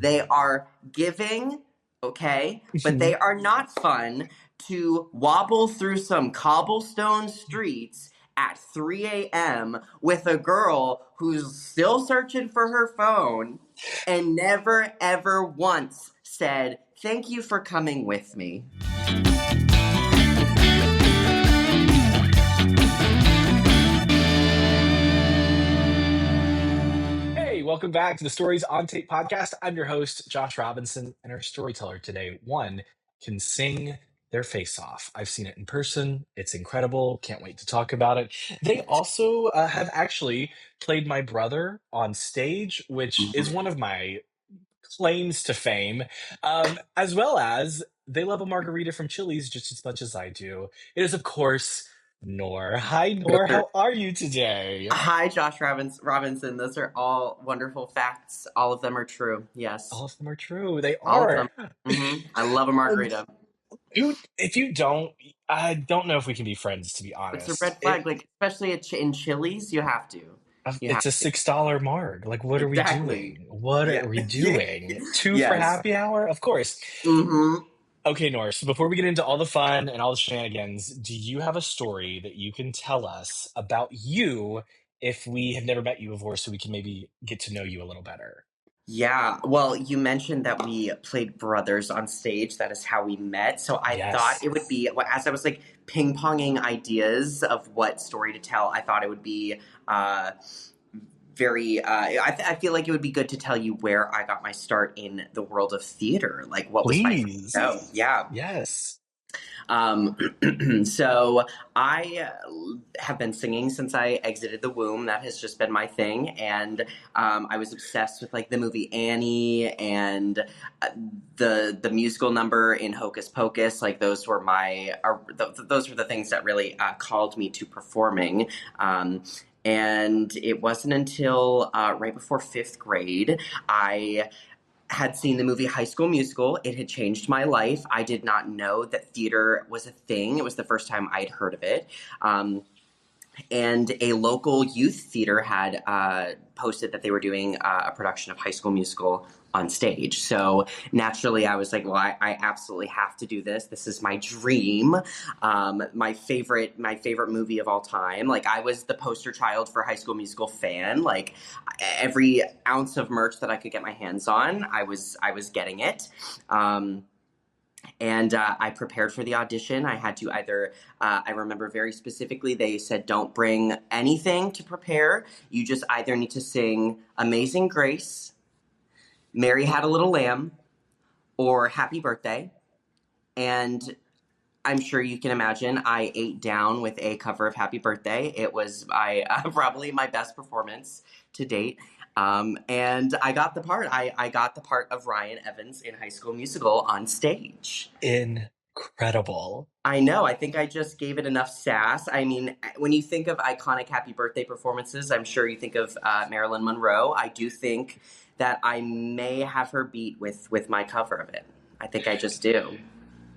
They are giving, okay, but Mhm. they are not fun to wobble through some cobblestone streets at 3 a.m. with a girl who's still searching for her phone and never ever once said, "Thank you for coming with me." Hey, welcome back to the Stories on Tape podcast. I'm your host, Josh Robinson, and our storyteller today, one, can sing their face off. I've seen it in person. It's incredible. Can't wait to talk about it. They also have actually played my brother on stage, which is one of my claims to fame, as well as they love a margarita from Chili's just as much as I do. It is, of course, Nor. Hi, Nor. How are you today? Hi, Josh Robinson. Those are all wonderful facts. All of them are true. Yes, All of them are true. They all of are. them. I love a Um, margarita. if you don't, I don't know if we can be friends, to be It's a honest. red flag, like especially in Chili's. You have to. You have It's a to. $6 marg. Like, what are we Exactly. doing? What Yeah. are we doing? Two for Yes. happy hour? Of course. hmm Okay, Norse, before we get into all the fun and all the shenanigans, do you have a story that you can tell us about you if we have never met you before so we can maybe get to know you a little better? Yeah. Well, you mentioned that we played brothers on stage. That is how we met. So I thought Yes. it would be, as I was like ping ponging ideas of what story to tell, I thought it would be uh, I feel like it would be good to tell you where I got my start in the world of theater. Like, what was my first Please. show? Yeah. Yes. Um, so I have been singing since I exited the womb. That has just been my thing, and I was obsessed with like the movie Annie and the musical number in Hocus Pocus. Like those were those were the things that really called me to performing. And it wasn't until right before fifth grade I had seen the movie High School Musical. It had changed my life. I did not know that theater was a thing. It was the first time I'd heard of it. And a local youth theater had posted that they were doing a production of High School Musical on stage. So naturally, I was like, "Well, I absolutely have to do this. This is my dream. My favorite movie of all time. Like I was the poster child for High School Musical fan. Like every ounce of merch that I could get my hands on, I was getting it." And I prepared for the audition. I had to I remember very specifically, they said, don't bring anything to prepare. You just either need to sing Amazing Grace, Mary Had a Little Lamb, or Happy Birthday. And I'm sure you can imagine I ate down with a cover of Happy Birthday. It was probably my best performance to date. And I got the part. I got the part of Ryan Evans in High School Musical on stage. Incredible. I know. I think I just gave it enough sass. I mean, when you think of iconic happy birthday performances, I'm sure you think of Marilyn Monroe. I do think that I may have her beat with my cover of it. I think I just do.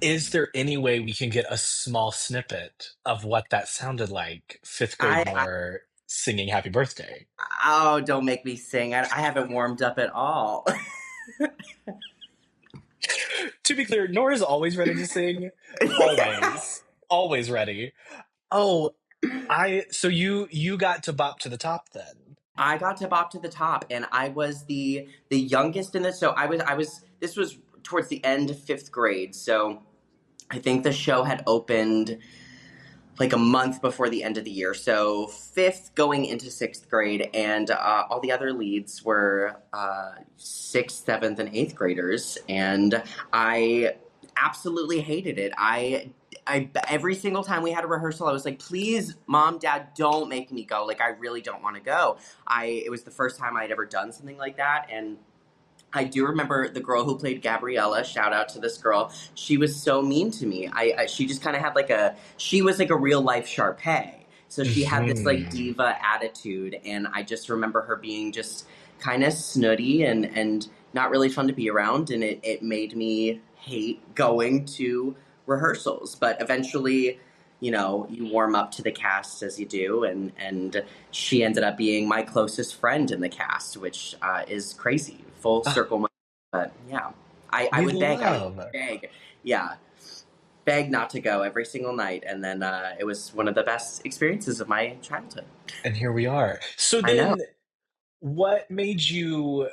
Is there any way we can get a small snippet of what that sounded like, fifth grade I Nor singing Happy Birthday? Oh, don't make me sing. I haven't warmed up at all. To be clear, Nor is always ready to sing. Always. Always ready. Oh, so you got to bop to the top then. I got to bop to the top, and I was the youngest in this. So I was. This was towards the end of fifth grade. So I think the show had opened like a month before the end of the year. So fifth going into sixth grade, and all the other leads were sixth, seventh, and eighth graders, and I absolutely hated it. I every single time we had a rehearsal, I was like, "Please, mom, dad, don't make me go. Like, I really don't want to go." It was the first time I'd ever done something like that, and I do remember the girl who played Gabriella. Shout out to this girl. She was so mean to me. She just kind of had she was like a real life Sharpay. So she had this like Hmm. diva attitude, and I just remember her being just kind of snooty and not really fun to be around, and it made me hate going to rehearsals. But eventually, you warm up to the cast as you do, and she ended up being my closest friend in the cast, which is crazy. Full circle. But yeah, I We would beg. I would love. beg. Yeah, beg not to go every single night, and then it was one of the best experiences of my childhood. And here we are. So I know. then what made you,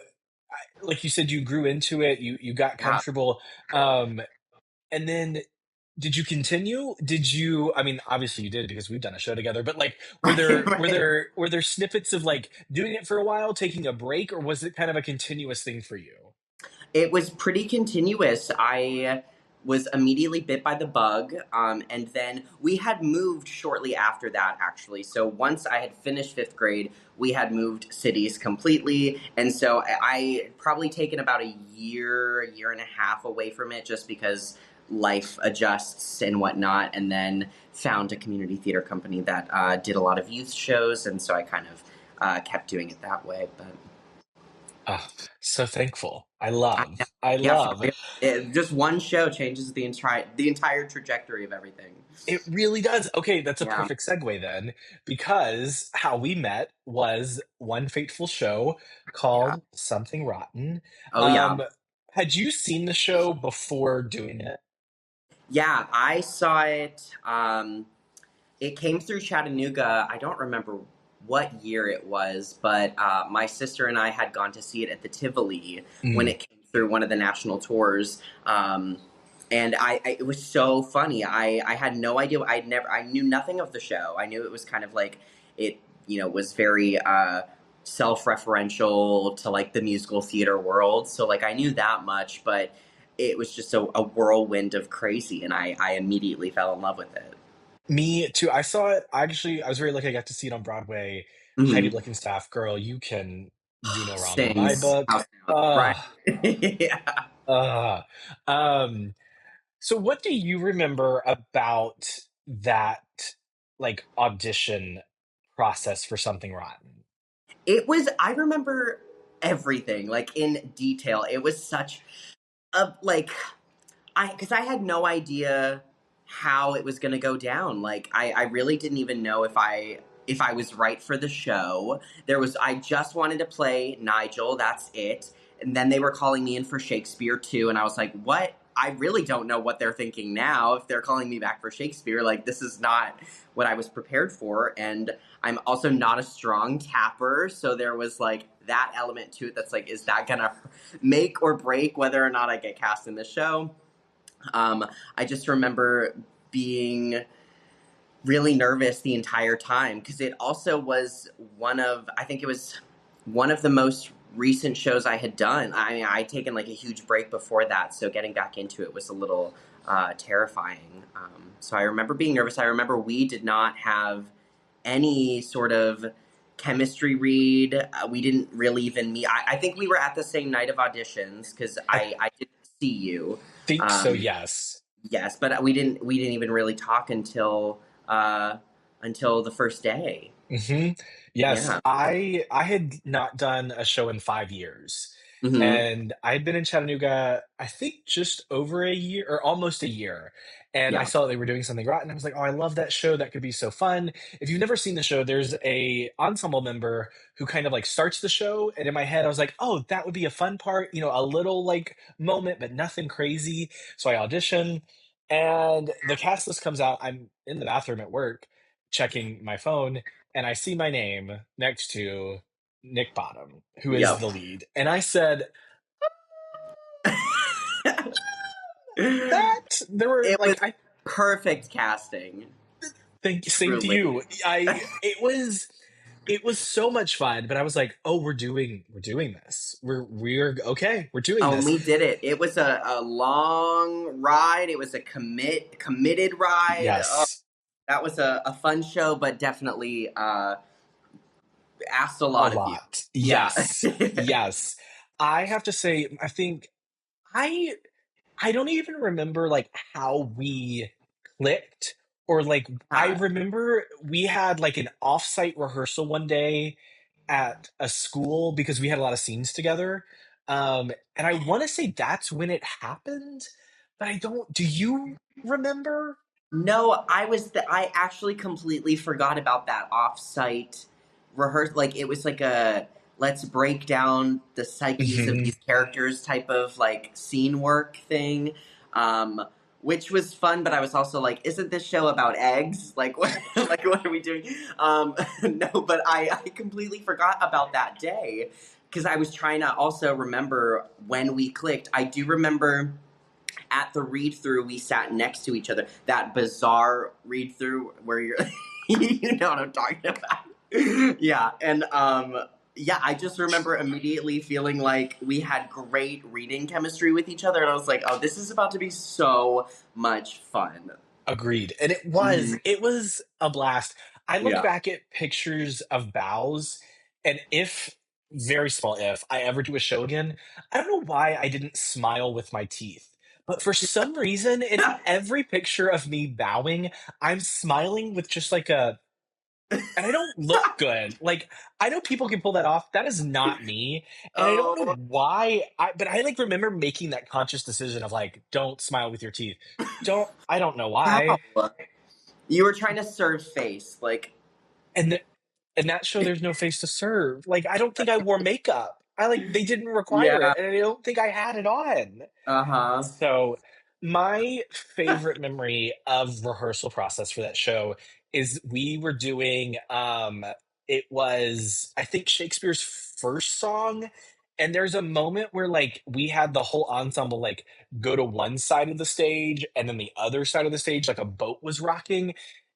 like you said, you grew into it, you got Yeah. comfortable, um, and then did you continue? Did you, I mean, obviously you did because we've done a show together, but like were Right. there were Right. there were there snippets of like doing it for a while, taking a break, or was it kind of a continuous thing for you? It was pretty continuous. I was immediately bit by the bug, and then we had moved shortly after that, actually. So once I had finished fifth grade, we had moved cities completely, and so I had probably taken about a year and a half away from it, just because life adjusts and whatnot. And then found a community theater company that did a lot of youth shows, and so I kind of kept doing it that way. But Ah, so thankful. I know. I Yeah, for love. real. Just one show changes the entire trajectory of everything. It really does. Okay, that's a Yeah. perfect segue then, because how we met was one fateful show Yeah. called Something Rotten. Oh yeah. Um, had you seen the show before doing it? Yeah, I saw it. It came through Chattanooga. I don't remember what year it was, but my sister and I had gone to see it at the Tivoli when Mm. it came through one of the national tours. And it was so funny. I had no idea. I knew nothing of the show. I knew it was kind of like it, was very self-referential to like the musical theater world. So like I knew that much, but it was just a whirlwind of crazy, and I immediately fell in love with it. Me too. I saw it. I was very lucky. I got to see it on Broadway. Heidi Mhm. Blickenstaff, girl, you can do no wrong in my Sings book. house sound. Right. Uh, Yeah. uh. Um, so what do you remember about that like audition process for Something Rotten? I remember everything, like, in detail. It was such a, like, because I had no idea how it was gonna go down. Like, I really didn't even know if I was right for the show. I just wanted to play Nigel, that's it. And then they were calling me in for Shakespeare too, and I was like, what? I really don't know what they're thinking now if they're calling me back for Shakespeare. Like, this is not what I was prepared for. And I'm also not a strong tapper, so there was like that element to it that's like, is that gonna make or break whether or not I get cast in the show? Um, I just remember being really nervous the entire time because it also was I think it was one of the most recent shows I had done. I mean, I'd taken like a huge break before that, so getting back into it was a little terrifying. So I remember being nervous. I remember we did not have any sort of chemistry read. We didn't really even meet. I think we were at the same night of auditions because I I didn't see you. think so, Um, yes. yes, but we didn't even really talk uh, until the first day. Hmm. Yes, Yeah. I had not done a show in 5 years, Hmm. and I had been in Chattanooga, I think just over a year or almost a year, and I Yeah. saw they were doing Something Rotten. I was like, "Oh, I love that show. That could be so fun." If you've never seen the show, there's a ensemble member who kind of like starts the show, and in my head, I was like, "Oh, that would be a fun part, a little like moment, but nothing crazy." So I audition, and the cast list comes out. I'm in the bathroom at work checking my phone and I see my name next to Nick Bottom, who is Yep. the lead. And I said, that there were It was like I perfect casting. think same to Truly. you. I it was so much fun, but I was like, oh, we're doing this. We're okay, we're doing Oh, and this. we did it. It was a long ride. It was a committed ride. Oh, Yes. that was a fun show, but definitely asked a A lot of you. lot. Yeah. Yes. Yes. I have to say, I think I I don't even remember, like, how we clicked or, like I Yeah. remember we had, like, an off-site rehearsal one day at a school because we had a lot of scenes together, and I wanna say that's when it happened, but I don't do you remember? No, I actually completely forgot about that off-site rehearsal. Like, it was like a let's break down the psyches of Hmm. these characters type of like scene work thing. Um, which was fun, but I was also like, isn't this show about eggs? Like, what, like, what are we doing? No, but I completely forgot about that day because I was trying to also remember when we clicked. I do remember at the read through we sat next to each other. That bizarre read through where you're, you know what I'm talking about. Yeah, and yeah, I just remember immediately feeling like we had great reading chemistry with each other, and I was like, oh, this is about to be so much fun. Agreed. And it Mhm. was a blast. I look Yeah. back at pictures of bows, and if, very small if, I ever do a show again, I don't know why I didn't smile with my teeth. But for some reason, in every picture of me bowing, I'm smiling with just like a, and I don't look good. Like, I know people can pull that off. That is not me. And I don't know Oh why, but I like remember making that conscious decision of like, don't smile with your teeth. I don't know why. wow! You were trying to serve face, like And in that show, there's no face to serve. Like, I don't think I wore makeup. They didn't require yeah, it, and I don't think I had it on. uh huh. So, my favorite memory of rehearsal process for that show is we were doing it was I think Shakespeare's first song, and there's a moment where like we had the whole ensemble like go to one side of the stage and then the other side of the stage like a boat was rocking,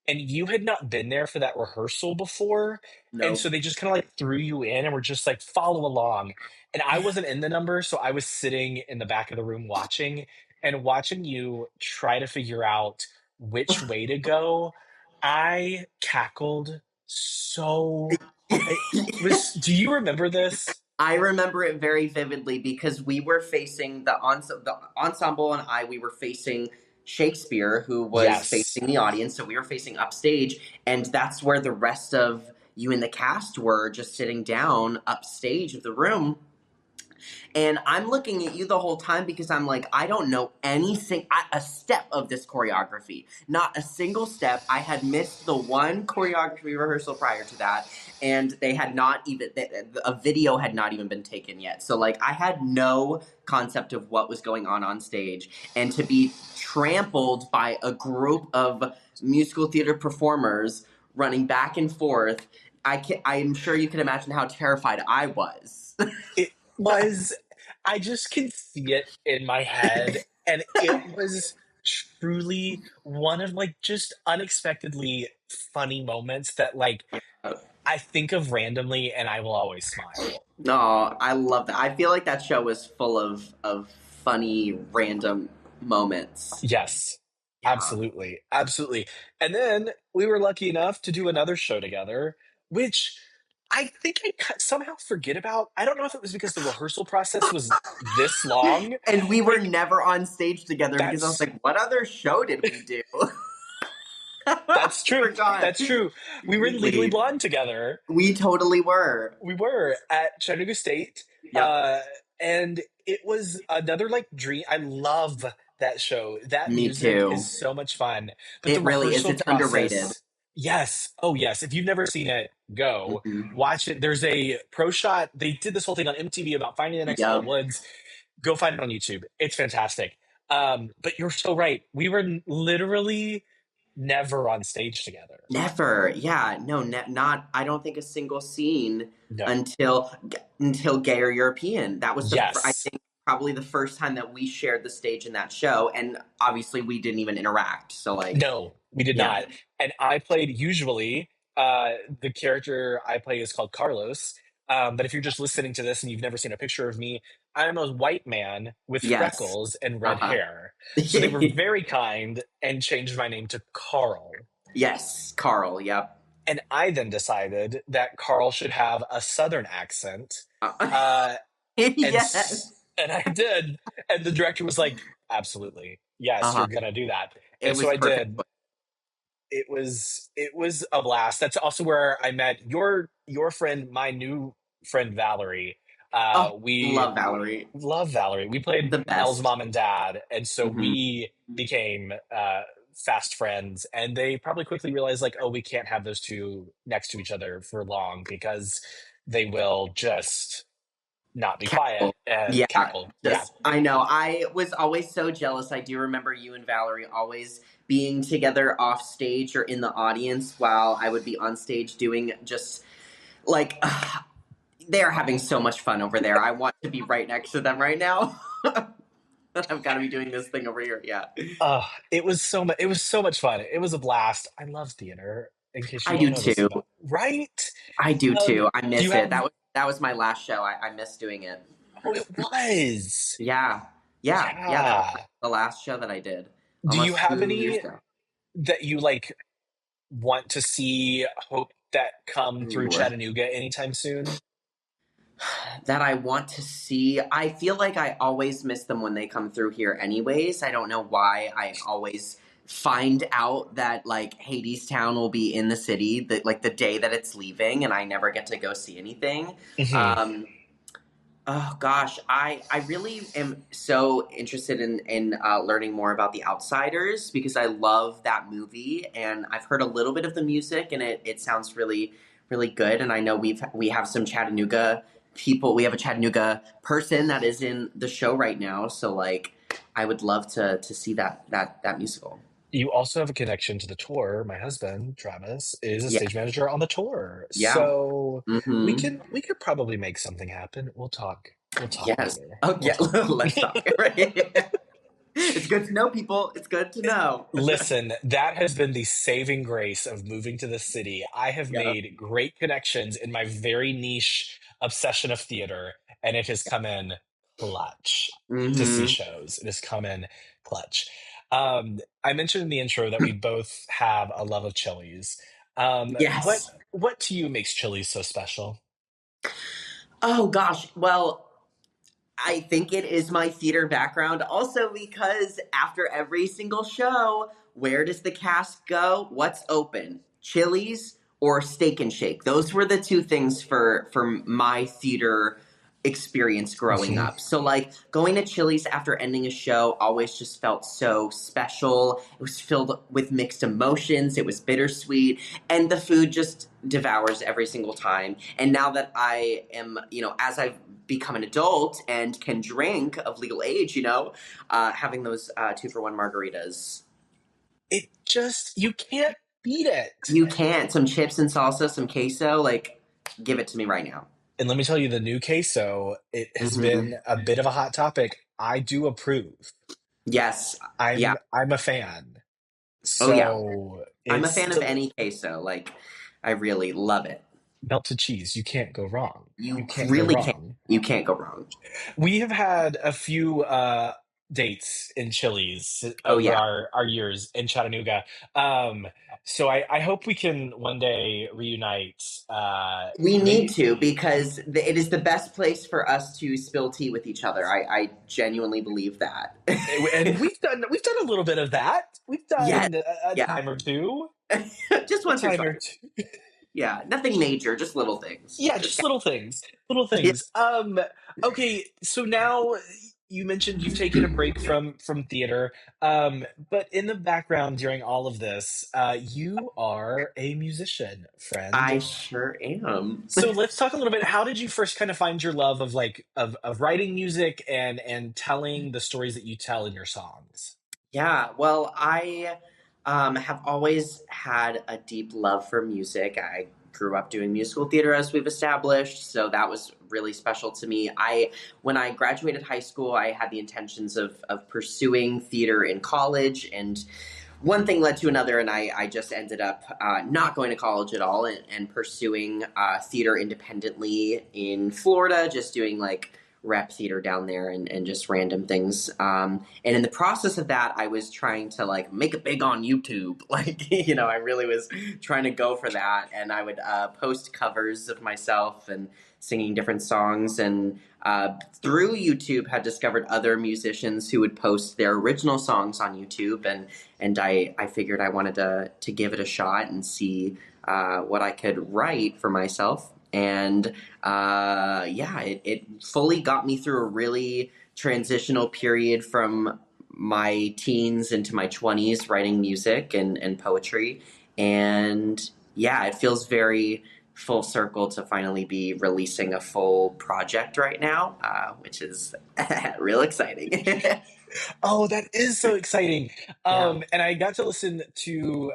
and you had not been there for that rehearsal before, and No. so they just kind of like threw you in and were just like follow along, and I wasn't in the number, so I was sitting in the back of the room watching and watching you try to figure out which way to go. I cackled so it was, do you remember this? I remember it very vividly because we were facing the ensemble and I. We were facing Shakespeare, who was Yes. facing the audience, so we were facing upstage, and that's where the rest of you and the cast were, just sitting down upstage of the room. And I'm looking at you the whole time because I'm like, I don't know anything, a step of this choreography. Not a single step. I had missed the one choreography rehearsal prior to that, and they had not even, a video had not even been taken yet. So, like, I had no concept of what was going on stage. And to be trampled by a group of musical theater performers running back and forth, I'm sure you can imagine how terrified I was. It was, I just can see it in my head, and it was truly one of like just unexpectedly funny moments that like I think of randomly and I will always smile. No, I love that. I feel like that show was full of funny random moments. Yes, Yeah. absolutely. Absolutely. And then we were lucky enough to do another show together, which I think somehow forget about. I don't know if it was because the rehearsal process was this long. And we were Like, never on stage together because I was that's like, what other show did we do? I that's true. forgot That's true. We were in Legally completely. Blonde together. We totally were. We were at Chattanooga State, Yep. and it was another like dream. I love that show. That Me music is too. so much fun, but the It really is. rehearsal It's underrated. process. Yes. Oh, yes. If you've never seen it, go Hmm. watch it. There's a pro shot. They did this whole thing on MTV about finding the next Hall Yep. Woods. Go find it on YouTube. It's fantastic. But you're so right. We were literally never on stage together. Never. Yeah. No. Not. I don't think a single scene No. until Gay or European. That was I Yes. think probably the first time that we shared the stage in that show, and obviously we didn't even interact. So like, No, we did yeah. not. And I played usually, the character I play is called Carlos. But if you're just listening to this and you've never seen a picture of me, I'm a white man with Yes. freckles and Uh red huh. hair. So they were very kind and changed my name to Carl. Yes. Carl. Yep. And I then decided that Carl should have a southern accent. Uh, Uh, yes. and I did. And the director was like, absolutely. Uh Yes, huh. you're going to do that. It And so was I perfect. did. It was a blast. That's also where I met your friend, my new friend Valerie. Oh, We love Valerie. love Valerie. We played The Elle's best. mom and dad, and so Hmm. we became fast friends. And they probably quickly realized like, oh, we can't have those two next to each other for long because they will just not be quiet Cackle. and Yeah, cackle. Yeah. just I know. I was always so jealous. I do remember you and Valerie always being together off stage or in the audience while I would be on stage doing just like they're having so much fun over there. I want to be right next to them right now. I've got to be doing this thing over here. Yeah, It was so much. It was so much fun. It was a blast. I love theater. In case you I don't do know this too. about, right? I do too. I Do you miss it. have? That was my last show. I miss doing it. Oh, it was. Yeah, yeah. That was Yeah. the last show that I did Do you almost have 2 years any ago. that you like want to see? Hope that come through Ooh. Chattanooga anytime soon? That I want to see. I feel like I always miss them when they come through here anyways. I don't know why I always find out that like Hadestown will be in the city the day that it's leaving and I never get to go see anything. Hmm. Um oh gosh, I really am so interested in learning more about The Outsiders because I love that movie and I've heard a little bit of the music and it sounds really good and I know we have some Chattanooga people. We have a Chattanooga person that is in the show right now, so like I would love to see that musical. You also have a connection to the tour. My husband, Travis, is a Yeah, stage manager on the tour. yeah. So Mm-hmm. we could probably make something happen. We'll talk. We'll talk Yes. later. Oh We'll yeah. talk. Let's talk. Right. It's good to know people. It's good to know. Listen, that has been the saving grace of moving to the city. I have Yeah. made great connections in my very niche obsession of theater, and it has come in clutch to see Mm-hmm. shows. It has come in clutch. I mentioned in the intro that we both have a love of chilies. What Yes. to you makes chilies so special? Oh gosh. Well, I think it is my theater background. Also, because after every single show, where does the cast go? What's open? Chili's or Steak and Shake? Those were the two things for my theater experience growing Mhm. up. So like going to Chili's after ending a show always just felt so special. It was filled with mixed emotions. It was bittersweet and the food just devours every single time. And now that I am, as I've become an adult and can drink of legal age, having those 2-for-1 margaritas. It just, you can't beat it. You can't. Some chips and salsa, some queso, like, give it to me right now. And let me tell you, the new queso, it has Hmm. been a bit of a hot topic. I do approve. Yes. Yeah. I'm a fan. Oh, yeah. So I'm a it's fan of any queso. Like, I really love it. melted cheese. You can't go wrong. You You can't go really can't. wrong. You can't go wrong. We have had a few dates in Chili's Oh, over yeah. our years in Chattanooga. Um, so I hope we can one day reunite. We need Maybe, to because it is the best place for us to spill tea with each other. I genuinely believe that. and we've done a little bit of that. We've Yes. done a Yeah. time or two. Just A once or time or twice. two. Yeah. Nothing major, just little things. Yeah, Just just little things. Little yeah. things. Okay, so now you mentioned you've taken a break from theater. But in the background during all of this, you are a musician, I friend. sure am. So let's talk a little bit. How did you first kind of find your love of of writing music and telling the stories that you tell in your songs? Yeah, well, I have always had a deep love for music. I grew up doing musical theater, as we've established, so that was really special to me. When I graduated high school, I had the intentions of pursuing theater in college, and one thing led to another, and I just ended up not going to college at all and pursuing theater independently in Florida, just doing like rep theater down there and just random things. And in the process of that, I was trying to like make it big on YouTube. Like, I really was trying to go for that. And I would post covers of myself and singing different songs. And through YouTube, had discovered other musicians who would post their original songs on YouTube. And I figured I wanted to give it a shot and see what I could write for myself. And yeah, it fully got me through a really transitional period from my teens into my 20s writing music and poetry. And yeah, it feels very full circle to finally be releasing a full project right now, which is real exciting. Oh, that is so exciting. Yeah. And I got to listen to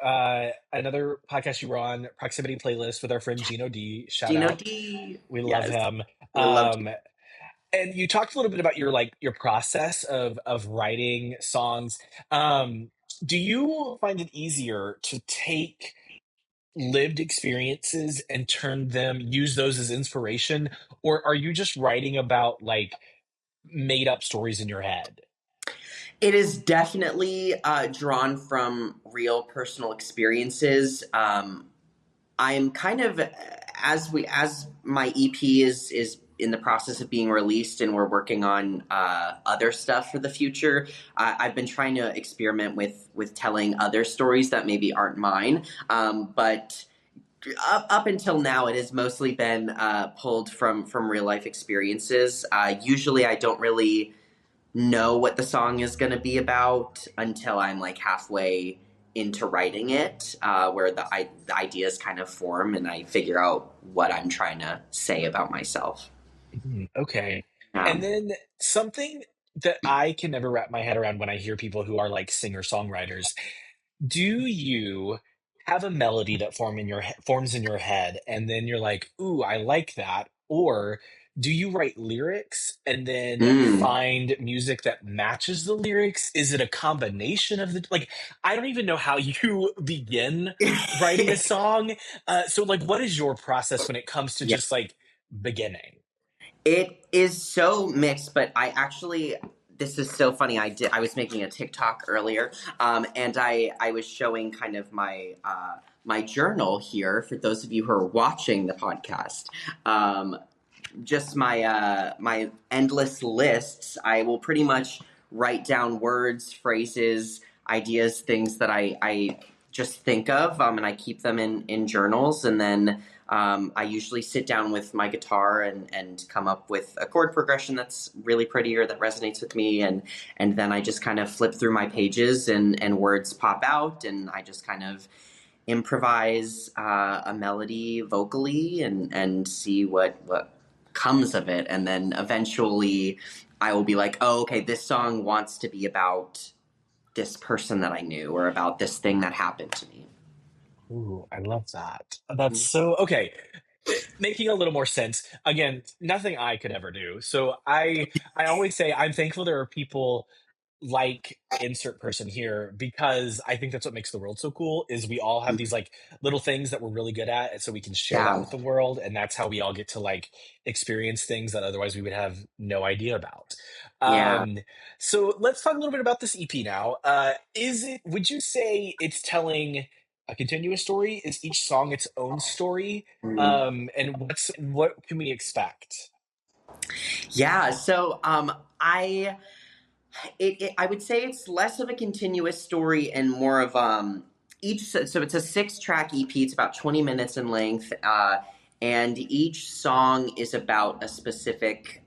another podcast you were on, Proximity Playlist, with our friend Gino D. Shout Gino out. D. We love Yes. him. I love Gino. Um, and you talked a little bit about your process of writing songs. Um, do you find it easier to take lived experiences and use those as inspiration, or are you just writing about like made up stories in your head? It is definitely drawn from real personal experiences. I'm kind of as my EP is in the process of being released, and we're working on other stuff for the future. I've been trying to experiment with telling other stories that maybe aren't mine, but up until now, it has mostly been pulled from real life experiences. Usually, I don't really know what the song is going to be about until I'm like halfway into writing it, where the ideas kind of form and I figure out what I'm trying to say about myself. Mhm, okay. And Um, then something that I can never wrap my head around when I hear people who are like singer-songwriters, do you have a melody that forms in your head, and then you're like, "Ooh, I like that," or do you write lyrics and then mm, find music that matches the lyrics? Is it a combination of the like, I don't even know how you begin writing a song. So, like, what is your process when it comes to yeah. just, like, beginning? It is so mixed, but I actually this is so funny. I was making a TikTok earlier, and I was showing kind of my journal here for those of you who are watching the podcast. Just my endless lists. I will pretty much write down words, phrases, ideas, things that I just think of, and I keep them in journals, and then I usually sit down with my guitar and come up with a chord progression that's really pretty or that resonates with me, and then I just kind of flip through my pages and words pop out, and I just kind of improvise a melody vocally and see what comes of it, and then eventually I will be like, oh, okay, this song wants to be about this person that I knew or about this thing that happened to me. Ooh, I love that. That's so okay. Making a little more sense. Again, nothing I could ever do. So I always say I'm thankful there are people like insert person here, because I think that's what makes the world so cool is we all have these like little things that we're really good at, and so we can share that Yeah, with the world, and that's how we all get to like experience things that otherwise we would have no idea about. yeah. Um so let's talk a little bit about this EP now. Would you say it's telling a continuous story? Is each song its own story? Mm. And what can we expect? Yeah, so I would say it's less of a continuous story and more of each. So it's a 6 track EP. It's about 20 minutes in length, and each song is about a specific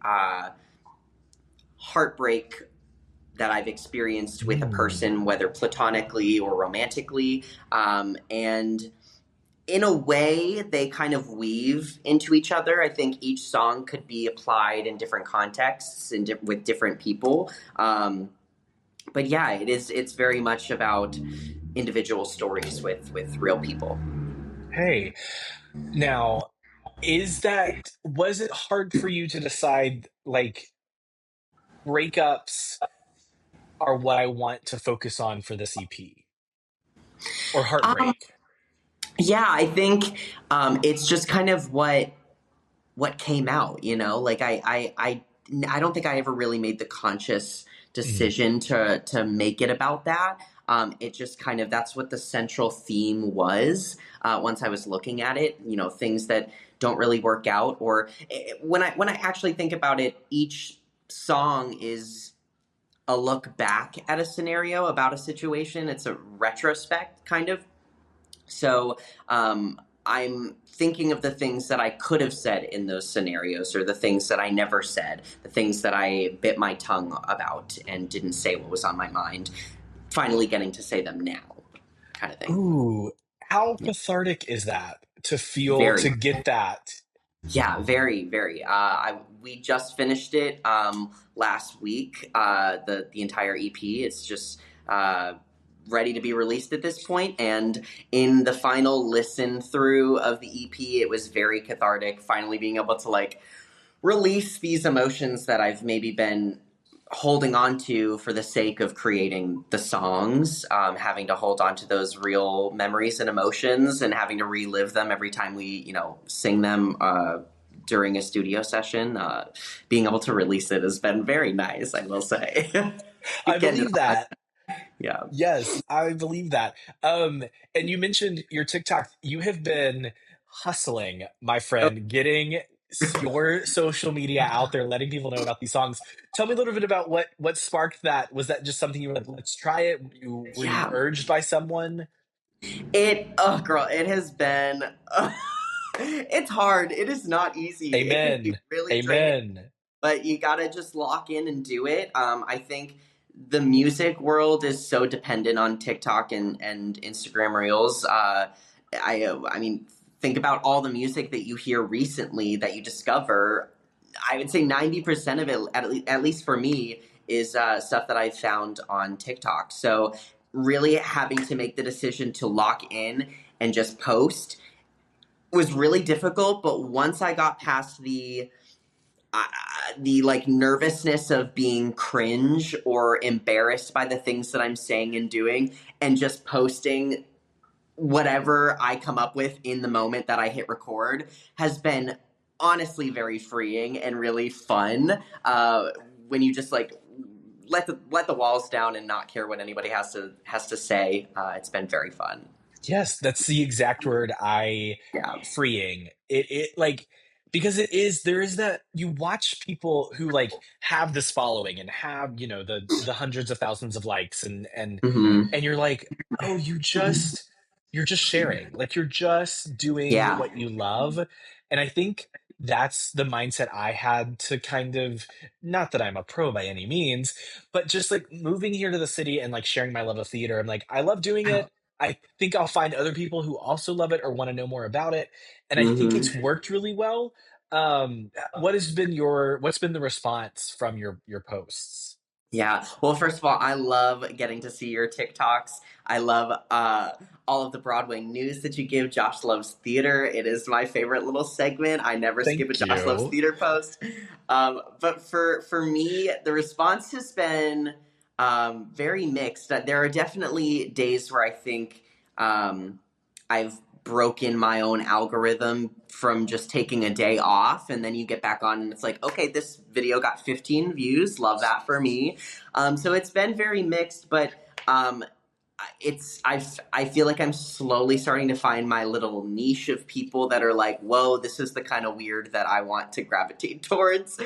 heartbreak that I've experienced with a Mm. person, whether platonically or romantically, and in a way, they kind of weave into each other. I think each song could be applied in different contexts and with different people. But yeah, it's very much about individual stories with real people. Hey, now, was it hard for you to decide, like, breakups are what I want to focus on for this EP, or Um, heartbreak? yeah, I think it's just kind of what came out, you know? Like I don't think I ever really made the conscious Mhm. decision to make it about that. It just kind of that's what the central theme was. Once I was looking at it, you know, things that don't really work out, or when I actually think about it, each song is a look back at a scenario about a situation. It's a retrospect kind of. So I'm thinking of the things that I could have said in those scenarios, or the things that I never said, the things that I bit my tongue about and didn't say what was on my mind, finally getting to say them now, kind of thing. Ooh, how Yeah. cathartic is that? to feel, Very. to get that. Yeah, very, very. We just finished it last week. The entire EP. It's just ready to be released at this point. And in the final listen through of the EP, it was very cathartic. Finally, being able to like release these emotions that I've maybe been holding on to for the sake of creating the songs, having to hold on to those real memories and emotions and having to relive them every time we, sing them during a studio session. Being able to release it has been very nice, I will say. I Getting it believe on. that. Yeah. Yes, I believe that. And you mentioned your TikTok. You have been hustling, my friend, getting your social media out there, letting people know about these songs. Tell me a little bit about what sparked that. Was that just something you were like, let's try it? Were you Yeah. urged by someone? Girl, it has been, it's hard. It is not easy. It can be Amen. really draining, Amen. but you gotta just lock in and do it. I think the music world is so dependent on TikTok and Instagram Reels. I mean, think about all the music that you hear recently that you discover. I would say 90% of it, at least for me, is stuff that I found on TikTok. So really having to make the decision to lock in and just post was really difficult. But once I got past uh, the like nervousness of being cringe or embarrassed by the things that I'm saying and doing, and just posting whatever I come up with in the moment that I hit record, has been honestly very freeing and really fun. When you just like let the walls down and not care what anybody has to say, it's been very fun. Yes, that's the exact word. I Yeah. freeing. It like, because there is that, you watch people who like have this following and have, the hundreds of thousands of likes, Hmm. and you're like, "Oh, you're just sharing. Like, you're just doing Yeah. what you love." And I think that's the mindset I had to kind of, not that I'm a pro by any means, but just like moving here to the city and like sharing my love of theater. I'm like, I love doing it. I think I'll find other people who also love it or want to know more about it. And I think Hmm. it's worked really well. What's been the response from your posts? Yeah. Well, first of all, I love getting to see your TikToks. I love all of the Broadway news that you give. Josh Loves Theater. It is my favorite little segment. I never skip a Thank Josh Loves you. Theater post. But for me, the response has been very mixed. There are definitely days where I think I've broken my own algorithm from just taking a day off, and then you get back on and it's like, okay, this video got 15 views, love that for me. So it's been very mixed, but um, I feel like I'm slowly starting to find my little niche of people that are like, whoa, this is the kind of weird that I want to gravitate towards,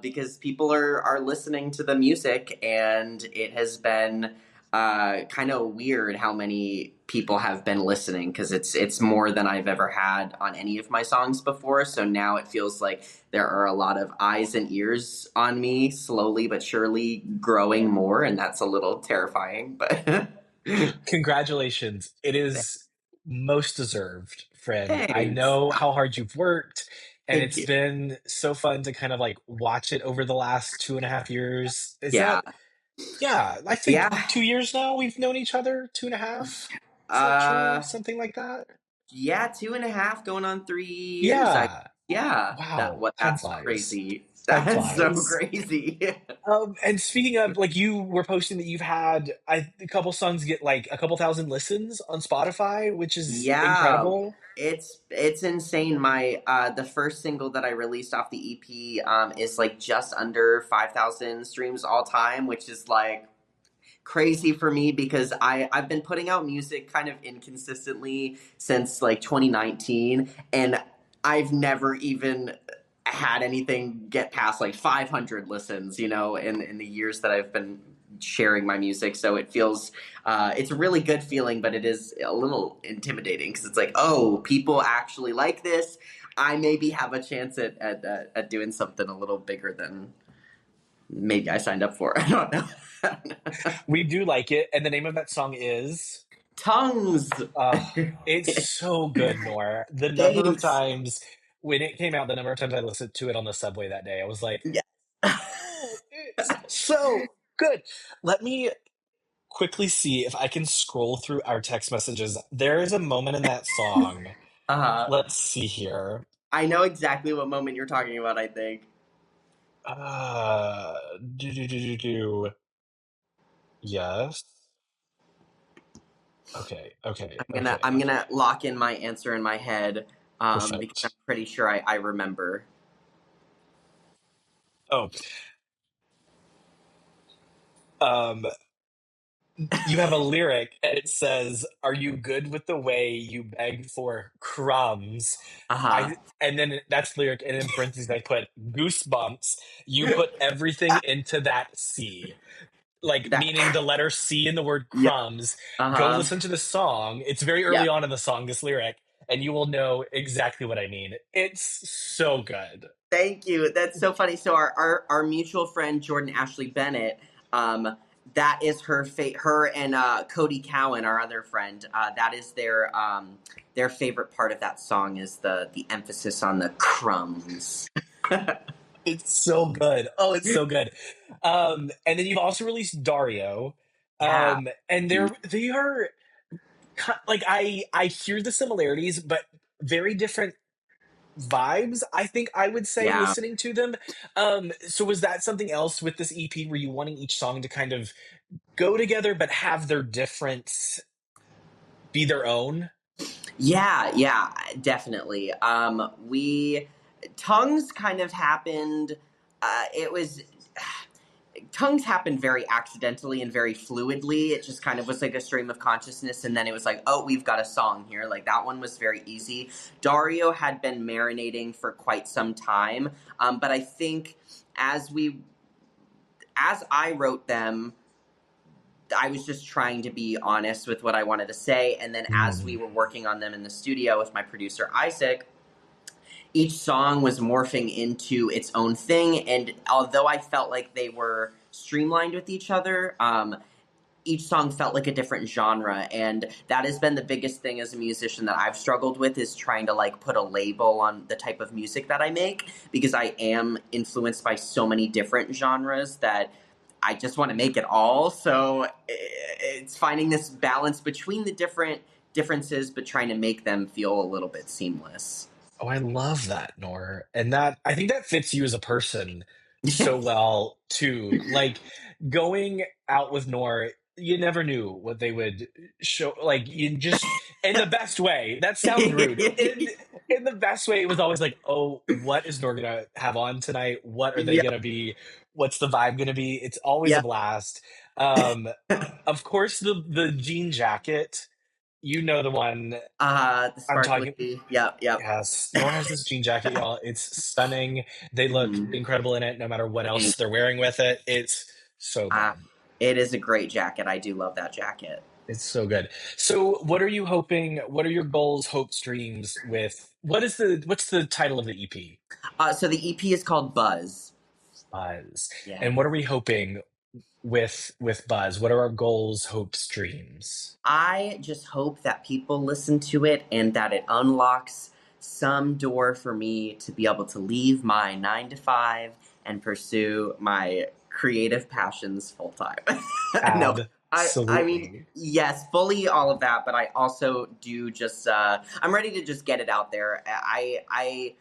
because people are listening to the music, and it has been kind of weird how many people have been listening, because it's more than I've ever had on any of my songs before. So now it feels like there are a lot of eyes and ears on me, slowly but surely growing more, and that's a little terrifying. But Congratulations. It is most deserved, friend. I thanks. know how hard you've worked, and Thank it's you. been so fun to kind of like watch it over the last 2.5 years. Is Yeah. that, yeah, I think Yeah. 2 years now we've known each other, 2.5. Is that true? Uh Something like that? yeah, 2.5 going on 3 years. Yeah. Yeah. Wow. Time That's flies. crazy. Time That's so flies. crazy. And speaking of, like, you were posting that you've had a couple songs get like a couple thousand listens on Spotify, which is Yeah, incredible. it's insane. My the first single that I released off the EP is like just under 5,000 streams all time, which is like crazy for me because I've been putting out music kind of inconsistently since like 2019, and I've never even had anything get past like 500 listens, in the years that I've been sharing my music. So it feels it's a really good feeling, but it is a little intimidating because it's like, oh, people actually like this. I maybe have a chance at doing something a little bigger than maybe I signed up for. I don't know. We do like it, and the name of that song is. Tongues. It's so good, Nor. The number of Thanks. times when it came out, the number of times I listened to it on the subway that day, I was like, Yeah. oh, it's so good. Let me quickly see if I can scroll through our text messages. There is a moment in that song. Uh-huh. Let's see here. I know exactly what moment you're talking about, I think. Uh, do, do, do, do, do. Yes. Okay, okay, I'm okay. gonna lock in my answer in my head, because I'm Perfect. pretty sure I remember. Oh, um, you have a lyric and it says, "Are you good with the way you beg for crumbs?" Uh-huh. And then that's lyric, and in parentheses I put goosebumps. You put everything into that C, like That meaning the letter C in the word Yep. crumbs. Go Uh-huh. listen to the song. It's very early Yep. on in the song, this lyric, and you will know exactly what I mean. It's so good. Thank you. That's so funny. So our mutual friend Jordan Ashley Bennett, um, that is her and Cody Cowan, our other friend. That is their favorite part of that song is the emphasis on the crumbs. It's so good. Oh, it's so good. And then you've also released Dario. Yeah. And they are like I hear the similarities, but very different vibes, I think I would say, Yeah. listening to them. So was that something else with this EP? Were you wanting each song to kind of go together but have their difference be their own? Yeah, yeah, definitely. We tongues kind of happened. It was tongues happened very accidentally and very fluidly. It just kind of was like a stream of consciousness, and then it was like, oh, we've got a song here. Like that one was very easy. Dario had been marinating for quite some time, but I think as we as I wrote them, I was just trying to be honest with what I wanted to say. And then as we Mm. were working on them in the studio with my producer, Isaac, each song was morphing into its own thing. And although I felt like they were streamlined with each other, each song felt like a different genre, and that has been the biggest thing as a musician that I've struggled with, is trying to like put a label on the type of music that I make, because I am influenced by so many different genres that I just want to make it all. So it's finding this balance between the differences but trying to make them feel a little bit seamless. Oh, I love that, Nor. And that I think that fits you as a person so well too. Like going out with Nor, you never knew what they would show. Like you just in the best way. That sounds rude. In the best way, it was always like, oh, what is Nor gonna have on tonight? What are they Yep. gonna be? What's the vibe gonna be? It's always a Yep. blast. Um, of course, the jean jacket. You know the one The I'm sparkly. talking. Yep. Yep. Yes, Nora has this jean jacket, y'all. It's stunning. They look Mhm. incredible in it, no matter what else Thank they're wearing with it. It's so Uh, good. it is a great jacket. I do love that jacket. It's so good. So, what are you hoping? What are your goals, hopes, dreams with? What's the title of the EP? So the EP is called Buzz. Buzz. Yeah. And what are we hoping with Buzz? What are our goals, hopes, dreams? I just hope that people listen to it and that it unlocks some door for me to be able to leave my 9 to 5 and pursue my creative passions full time. No, I mean, Absolutely. yes, fully all of that, but I also do just I'm ready to just get it out there. I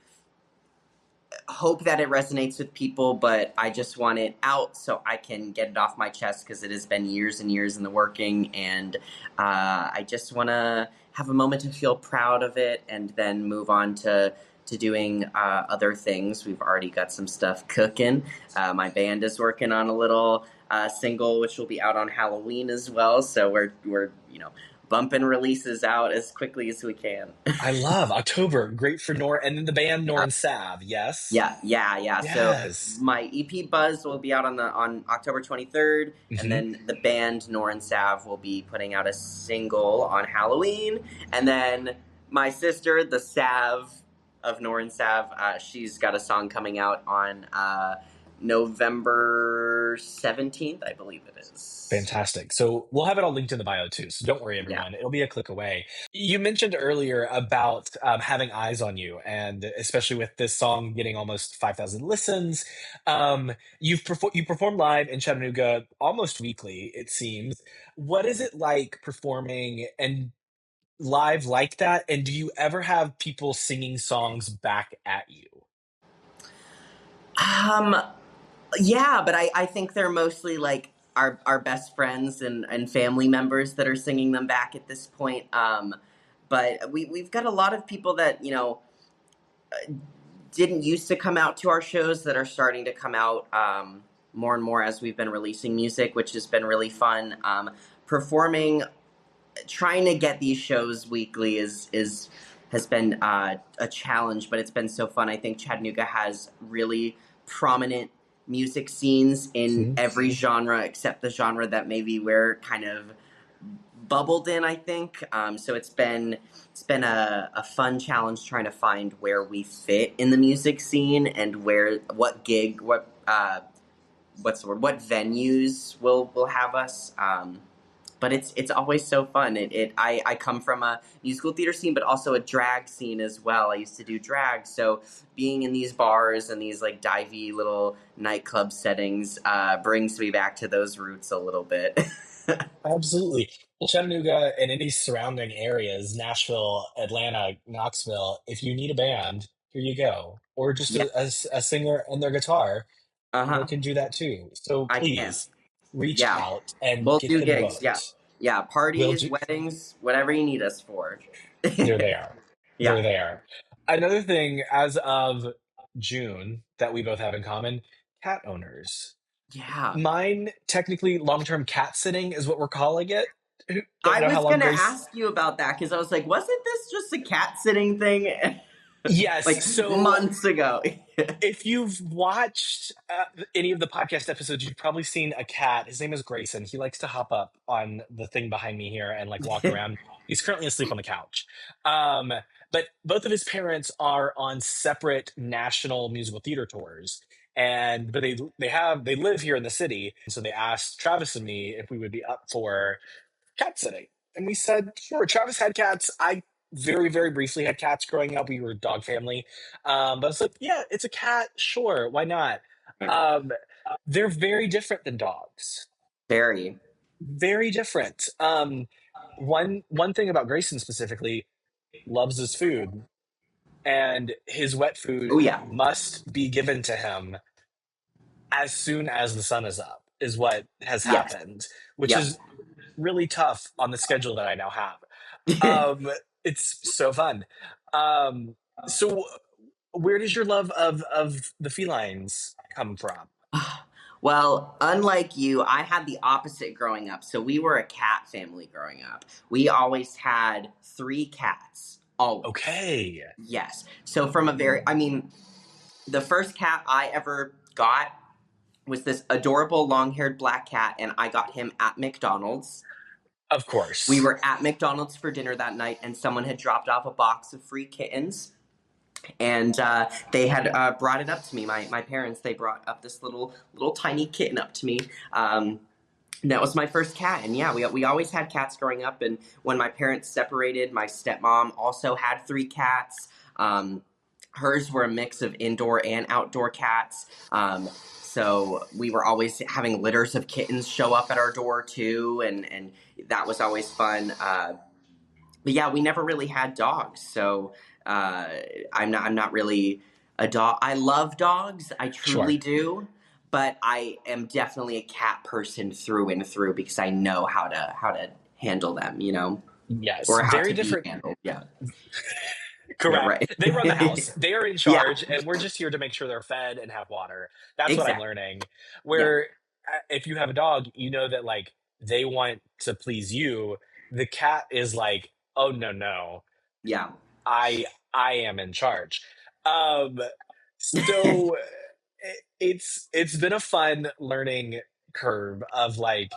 hope that it resonates with people, but I just want it out so I can get it off my chest, because it has been years and years in the working, and I just want to have a moment to feel proud of it, and then move on to doing other things. We've already got some stuff cooking. My band is working on a little single, which will be out on Halloween as well. So we're bumping releases out as quickly as we can. I love October. Great for Nor and then the band Nor and Sav. Yes. Yeah, yeah, yeah. So Yes. my EP Buzz will be out on October 23rd, and Hmm. then the band Nor and Sav will be putting out a single on Halloween, and then my sister, the Sav of Nor and Sav, she's got a song coming out on November 17th, I believe it is. Fantastic. So we'll have it all linked in the bio too. So don't worry, Yeah. everyone. It'll be a click away. You mentioned earlier about having eyes on you, and especially with this song getting almost 5,000 listens. You perform live in Chattanooga almost weekly, it seems. What is it like performing and live like that? And do you ever have people singing songs back at you? Um, yeah, but I think they're mostly like our best friends and family members that are singing them back at this point. But we've got a lot of people that, didn't used to come out to our shows that are starting to come out more and more as we've been releasing music, which has been really fun. Performing, trying to get these shows weekly is has been a challenge, but it's been so fun. I think Chattanooga has really prominent music scenes in Mhm. every genre except the genre that maybe we're kind of bubbled in, I think. So it's been a fun challenge trying to find where we fit in the music scene and what's the word, what venues will have us. But it's always so fun. I come from a musical theater scene, but also a drag scene as well. I used to do drag, so being in these bars and these like divey little nightclub settings brings me back to those roots a little bit. Absolutely. Well, Chattanooga and any surrounding areas, Nashville, Atlanta, Knoxville, if you need a band, here you go. Or just Yeah. a singer and their guitar, Uh they huh. can do that too. So I can. please reach Yeah. out and We'll get do them gigs. Yeah. booked. Yeah. We'll Parties, do, weddings, whatever you need us for. they're there. They're Yeah. there. Another thing, as of June, that we both have in common, cat owners. Yeah. Mine, technically, long-term cat sitting is what we're calling it. Don't I know how was long gonna Grace. ask you about that because I was like, wasn't this just a cat sitting thing Yes. like So months ago? if you've watched any of the podcast episodes, you've probably seen a cat. His name is Grayson. He likes to hop up on the thing behind me here and like walk around. He's currently asleep on the couch. Um, but both of his parents are on separate national musical theater tours. And but they live here in the city. And so they asked Travis and me if we would be up for cat sitting. And we said, sure. Travis had cats. I very, very briefly had cats growing up. We were a dog family. But I was like, yeah, it's a cat. Sure. Why not? Um, they're very different than dogs. Very. Very different. One thing about Grayson specifically, loves his food, and his wet food Oh yeah. must be given to him as soon as the sun is up, is what has Yes. happened, which Yep. is really tough on the schedule that I now have. Um, it's so fun. Um, so where does your love of the felines come from? Well, unlike you, I had the opposite growing up. So we were a cat family growing up. We always had three cats. Always. Okay, Yes. So I mean, the first cat I ever got was this adorable long-haired black cat, and I got him at McDonald's. of We course. were at McDonald's for dinner that night, and someone had dropped off a box of free kittens, and they had brought it up to me. My parents, they brought up this little tiny kitten up to me. And that was my first cat, and yeah, we always had cats growing up. And when my parents separated, my stepmom also had three cats. Hers were a mix of indoor and outdoor cats. So we were always having litters of kittens show up at our door too, and that was always fun. But yeah, we never really had dogs, so uh, I'm not really a dog. I love dogs, I truly Sure. do, but I am definitely a cat person through and through because I know how to handle them, Yes. or how Very to be different. handled. Yeah, yeah, Correct. right. They run the house. They are in Yeah, charge, and we're just here to make sure they're fed and have water. That's what I'm exactly. learning. Yeah, Where if you have a dog, you know that like they want to please you. The cat is like, oh no, no. yeah. I am in charge. Um, so it's been a fun learning curve of like,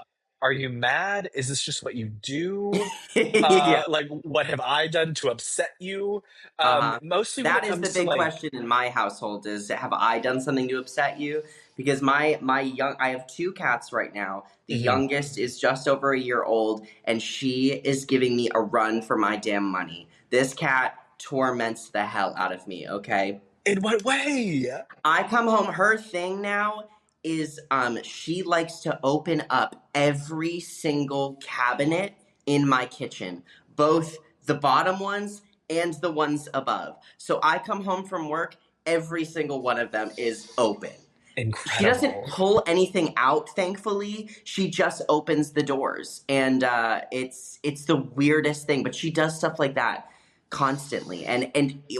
Are you mad? Is this just what you do? Yeah. Like, what have I done to upset you? Uh-huh. Mostly when it That is the comes to big like, question in my household is have I done something to upset you? Because my young I have two cats right now. The mhm. youngest is just over a year old and she is giving me a run for my damn money. This cat torments the hell out of me, okay? In what way? I come home, her thing now is she likes to open up every single cabinet in my kitchen, both the bottom ones and the ones above. So I come home from work, every single one of them is open. She doesn't Incredible. pull anything out, thankfully. She just opens the doors, and it's the weirdest thing. But she does stuff like that constantly, and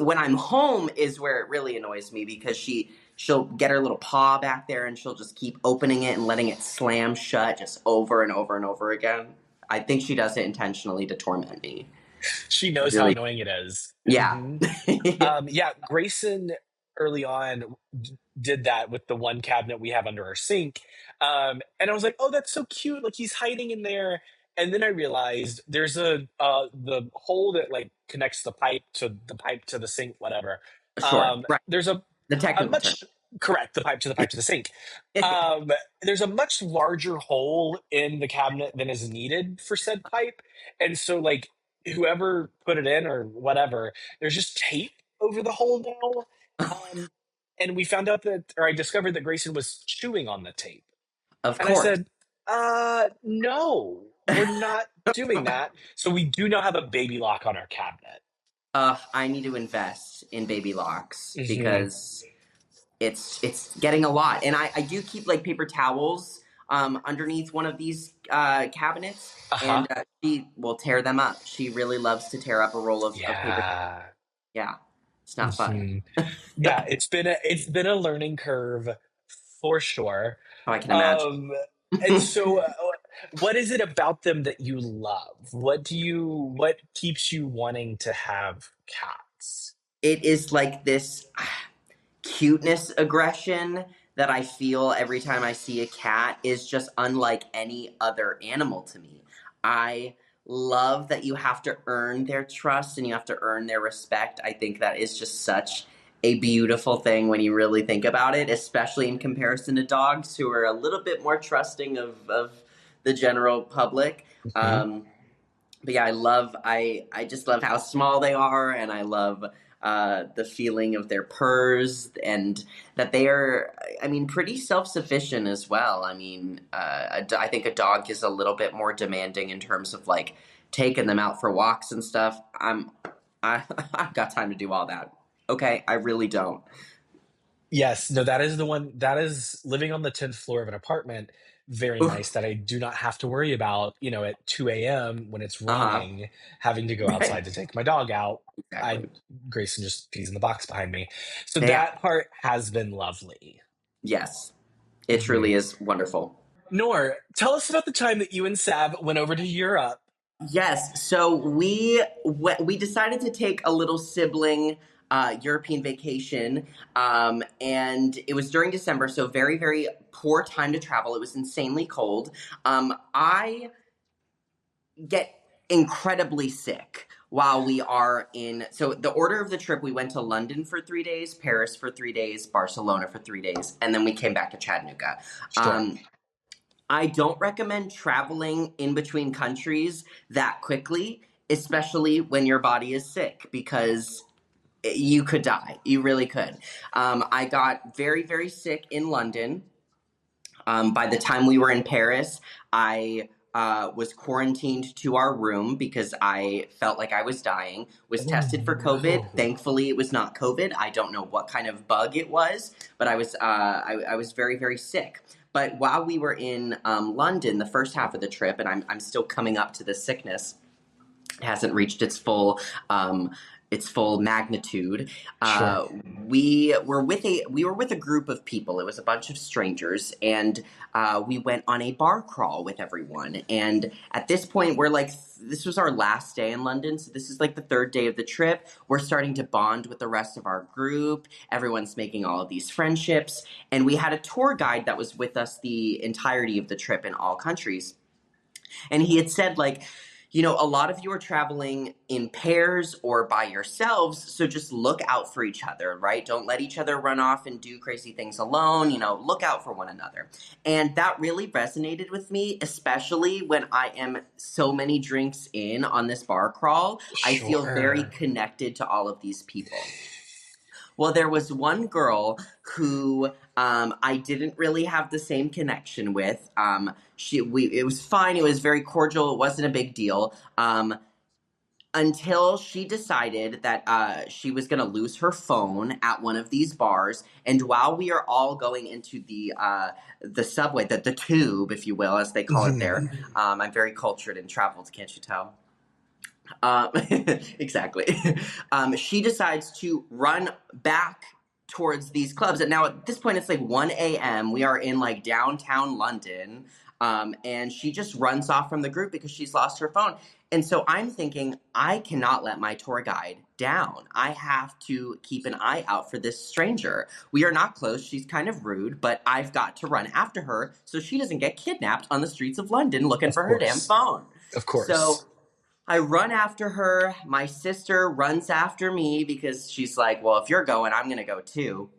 when I'm home is where it really annoys me because she'll get her little paw back there and she'll just keep opening it and letting it slam shut just over and over and over again. I think she does it intentionally to torment me. She knows how Really, annoying it is. yeah. Hmm. Yeah, Grayson early on did that with the one cabinet we have under our sink. And I was like, oh, that's so cute. Like he's hiding in there. And then I realized there's the hole that like connects the pipe to the sink, whatever. Sure, right. There's The a technical term. much correct, the pipe to the sink. Um, there's a much larger hole in the cabinet than is needed for said pipe. And so like whoever put it in or whatever, there's just tape over the hole now. Um, and we found out that, or I discovered that Grayson was chewing on the tape. Of And I course. said, no, we're not doing that. So we do now have a baby lock on our cabinet. I need to invest in baby locks Hmm. because it's getting a lot. And I do keep like paper towels underneath one of these cabinets, Uh and huh. she will tear them up. She really loves to tear up a roll of paper towels. Yeah. Yeah, it's not fun. Hmm. Yeah, it's been a learning curve for sure. Oh, I can imagine. Um, and so, what is it about them that you love? What keeps you wanting to have cats? It is like this cuteness aggression that I feel every time I see a cat is just unlike any other animal to me. I love that you have to earn their trust and you have to earn their respect. I think that is just such a beautiful thing when you really think about it, especially in comparison to dogs who are a little bit more trusting of the general public. Hmm. But yeah, I just love how small they are, and I love the feeling of their purrs, and that they are, I mean, pretty self sufficient as well. I mean, I think a dog is a little bit more demanding in terms of like taking them out for walks and stuff. I've got time to do all that. Okay, I really don't. Yes, no, that is the one that is living on the 10th floor of an apartment. Very nice Oof. that I do not have to worry about, at 2 a.m. when it's Uh huh. raining, having to go Right. outside to take my dog out. I Exactly. Grayson just pees in the box behind me. So They. that part has been lovely. Yes, it Hmm. truly is wonderful. Nor, tell us about the time that you and Sav went over to Europe. Yes, so we decided to take a little sibling European vacation, and it was during December, so very very poor time to travel. It was insanely cold. I get incredibly sick while we are in. So the order of the trip, we went to London for 3 days, Paris for 3 days, Barcelona for 3 days, and then we came back to Chattanooga. Sure. Um, I don't recommend traveling in between countries that quickly, especially when your body is sick, because you could die. You really could. I got very, very sick in London. By the time we were in Paris, I was quarantined to our room because I felt like I was dying. Was Oh tested for COVID. no. Thankfully, it was not COVID. I don't know what kind of bug it was, but I was very very sick. But while we were in London, the first half of the trip, and I'm still coming up to the sickness, hasn't reached its full magnitude. Sure. Uh, we were with a group of people. It was a bunch of strangers, and we went on a bar crawl with everyone. And at this point, we're like, this was our last day in London, so this is like the third day of the trip. We're starting to bond with the rest of our group. Everyone's making all of these friendships, and we had a tour guide that was with us the entirety of the trip in all countries. And he had said, like, you know, a lot of you are traveling in pairs or by yourselves, so just look out for each other, right? Don't let each other run off and do crazy things alone, you know, look out for one another. And that really resonated with me, especially when I am so many drinks in on this bar crawl. I feel very Sure. connected to all of these people. Well, there was one girl who I didn't really have the same connection with. It was fine. It was very cordial. It wasn't a big deal. Until she decided that she was going to lose her phone at one of these bars, and while we are all going into the subway, the tube, if you will, as they call it there. Mhm. I'm very cultured and traveled, can't you tell? Um, exactly. She decides to run back towards these clubs. And now at this point, it's like 1 a.m. We are in like downtown London. And she just runs off from the group because she's lost her phone. And so I'm thinking, I cannot let my tour guide down. I have to keep an eye out for this stranger. We are not close. She's kind of rude, but I've got to run after her so she doesn't get kidnapped on the streets of London looking Of for her damn course. phone. Of So course. I run after her. My sister runs after me because she's like, well, if you're going, I'm going to go too.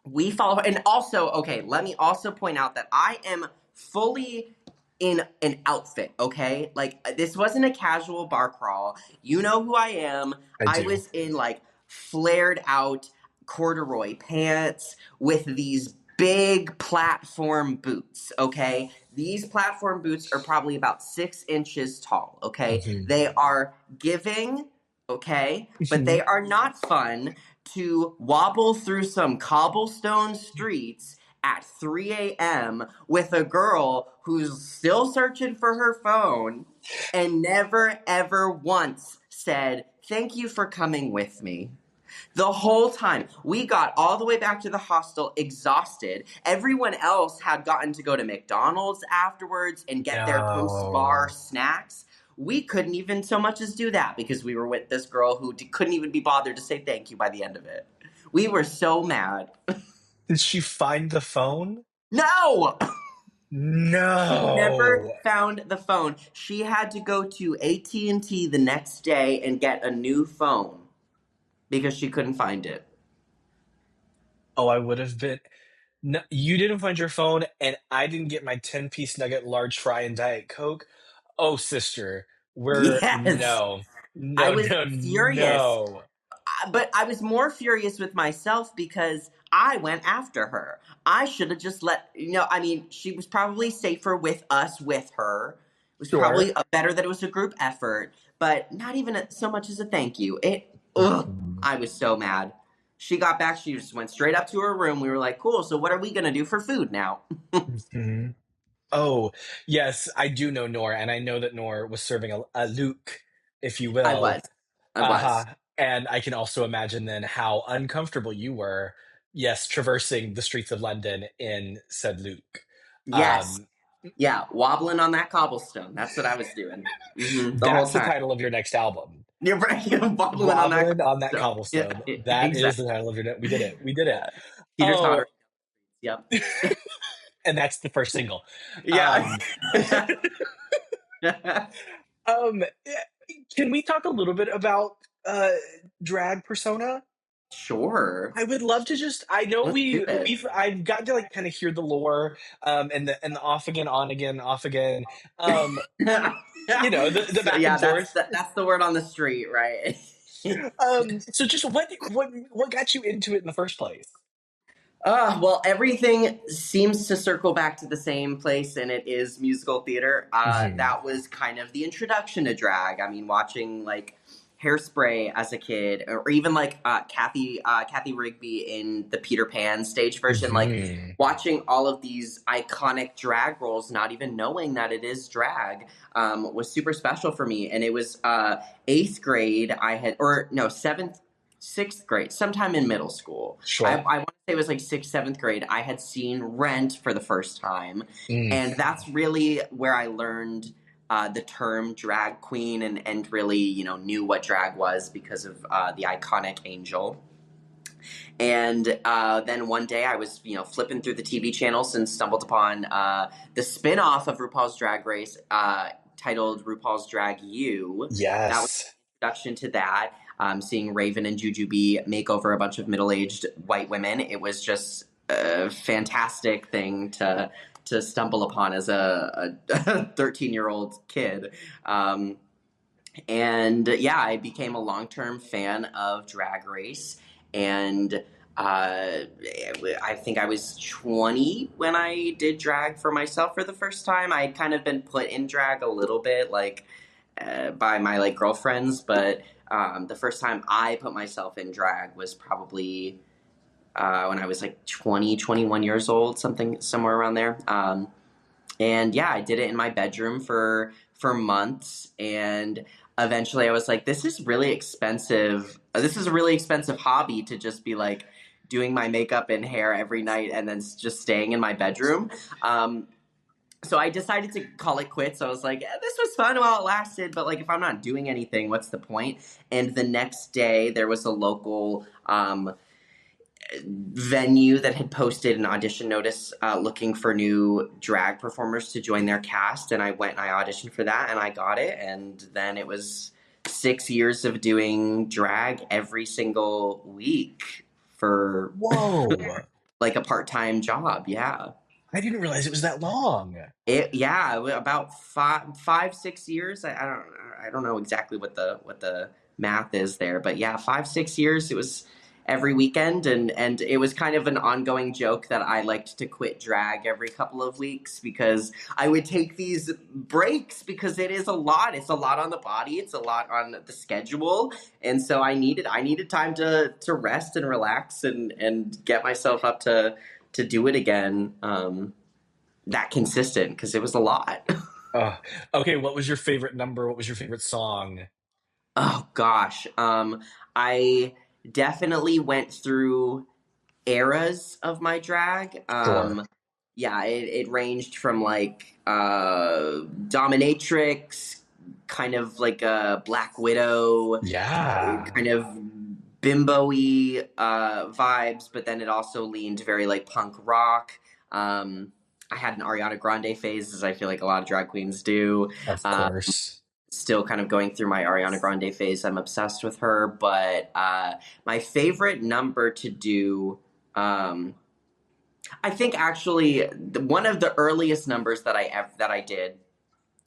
We follow her. And also, okay, let me also point out that I am fully in an outfit, okay? Like, this wasn't a casual bar crawl. You know who I am. I I do. was in, like, flared out corduroy pants with these big platform boots, okay? These platform boots are probably about 6 inches tall, okay? Mhm. They are giving, okay? But Mhm. they are not fun to wobble through some cobblestone streets at 3 a.m. with a girl who's still searching for her phone and never ever once said, "Thank you for coming with me." The whole time. We got all the way back to the hostel exhausted. Everyone else had gotten to go to McDonald's afterwards and get their post bar No. snacks. We couldn't even so much as do that because we were with this girl who couldn't even be bothered to say thank you by the end of it. We were so mad. Did she find the phone? No! She never No. found the phone. She had to go to AT&T the next day and get a new phone because she couldn't find it. Oh, I would have been. No, you didn't find your phone, and I didn't get my 10-piece nugget, large fry, and Diet Coke. Oh, sister, we're Yes! no, I no, was no, furious. no. But I was more furious with myself because I went after her. I should have just let, you know, I mean, she was probably safer with us with her. It was Sure. probably better that it was a group effort, but not even so much as a thank you. Mhm. I was so mad. She got back, she just went straight up to her room. We were like, cool, so what are we going to do for food now? Mhm. Oh, yes, I do know Nor, and I know that Nor was serving a Luke, if you I will. was. I Uh-huh. was. And I can also imagine then how uncomfortable you were, yes, traversing the streets of London in said Luke. Yes. Um, Yeah, wobbling on that cobblestone. That's what I was doing. The whole that's the time. title of your next album. You're right. You're wobbling on that Wobbling on that cobblestone. Yeah, cobblestone. That is exactly. the title of your we did it. We did it. Yeah. Teeter Oh, totter. Yep. and that's the first single. Yeah. Um, yeah, can we talk a little bit about uh drag persona? Sure. I would love to just I know Let's do it. I've gotten to like kind of hear the lore and the off again, on again, off again. Um the So, back yeah, and forth. that's the word on the street, right? So just what got you into it in the first place? Well, everything seems to circle back to the same place, and it is musical theater. Mhm. That was kind of the introduction to drag. I mean, watching like Hairspray as a kid, or even like Kathy Rigby in the Peter Pan stage version, like Mhm. watching all of these iconic drag roles, not even knowing that it is drag, was super special for me. And it was eighth grade. I had, or no, seventh, sixth grade, sometime in middle school. Sure. I want to say it was like sixth, seventh grade. I had seen Rent for the first time, Mm. and that's really where I learned the term drag queen and really, you know, knew what drag was because of the iconic Angel. And then one day I was, flipping through the TV channels and stumbled upon the spin-off of RuPaul's Drag Race titled RuPaul's Drag U. That was Yes. an introduction to that. Seeing Raven and Jujubee make over a bunch of middle-aged white women. It was just a fantastic thing to stumble upon as a 13-year-old kid. And yeah, I became a long-term fan of Drag Race, and I think I was 20 when I did drag for myself for the first time. I'd kind of been put in drag a little bit, like by my like girlfriends, but the first time I put myself in drag was probably when I was like 20, 21 years old, somewhere around there. And yeah, I did it in my bedroom for months, and eventually I was like, this is really expensive. This is a really expensive hobby to just be like doing my makeup and hair every night and then just staying in my bedroom. So I decided to call it quits. I was like, this was fun while it lasted, but like if I'm not doing anything, what's the point? And the next day there was a local venue that had posted an audition notice looking for new drag performers to join their cast, and I went and I auditioned for that and I got it, and then it was 6 years of doing drag every single week for Whoa. like a part-time job. Yeah. I didn't realize it was that long. About 5, 6 years. I don't know exactly what the math is there, but yeah, 5, 6 years. It was every weekend, and it was kind of an ongoing joke that I liked to quit drag every couple of weeks because I would take these breaks because it is a lot. It's a lot on the body. It's a lot on the schedule, and so I needed time to rest and relax and get myself up to do it again. That consistent because it was a lot. Uh, okay, what was your favorite number? What was your favorite song? Oh gosh. I definitely went through eras of my drag. Sure. Yeah, it ranged from like dominatrix, kind of like a Black Widow, Yeah. kind of bimbo-y vibes, but then it also leaned very like punk rock. Um, I had an Ariana Grande phase, as I feel like a lot of drag queens do. Of Uh, course. Still kind of going through my Ariana Grande phase. I'm obsessed with her, but my favorite number to do, I think actually one of the earliest numbers that I did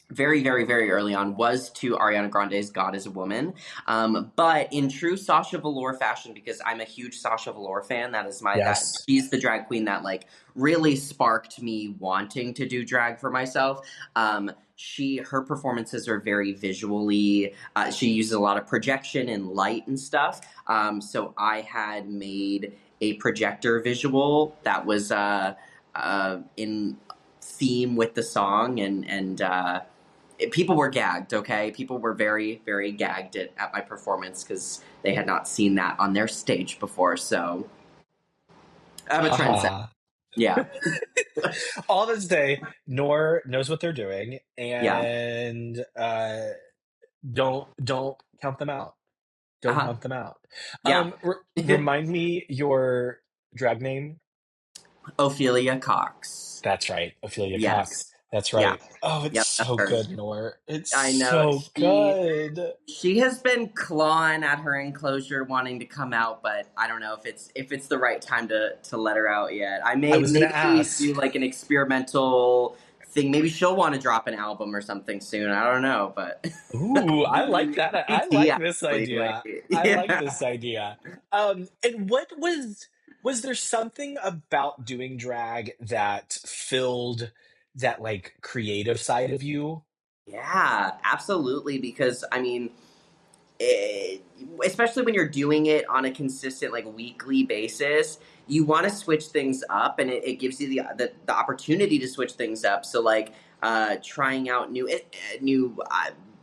very, very, very early on was to Ariana Grande's God is a Woman. But in true Sasha Velour fashion, because I'm a huge Sasha Velour fan, that Yes. she's the drag queen that like really sparked me wanting to do drag for myself. Her performances are very visually, she uses a lot of projection and light and stuff. So I had made a projector visual that was in theme with the song, and people were gagged. Okay, people were very, very gagged at my performance because they had not seen that on their stage before. So I'm a trendsetter. Haha. Yeah, All this day, Nor knows what they're doing, yeah. and don't count them out. Don't Uh-huh. count them out. Yeah. Remind me your drag name. Ophelia Cox. That's right, Ophelia Cox. Yes. That's Yeah. right. Oh, it's Yep. That's so her. good, Nor. It's I know. so good. She has been clawing at her enclosure, wanting to come out, but I don't know if it's the right time to let her out yet. I I may was gonna maybe ask. do like an experimental thing. Maybe she'll want to drop an album or something soon. I don't know, but Ooh, I like that. I TBT like this actually. Like, idea. I like yeah. this idea. And what was there something about doing drag that filled that like creative side of you? Yeah, absolutely. Because I mean, eh, especially when you're doing it on a consistent, like weekly basis, you want to switch things up, and it gives you the opportunity to switch things up. So like trying out new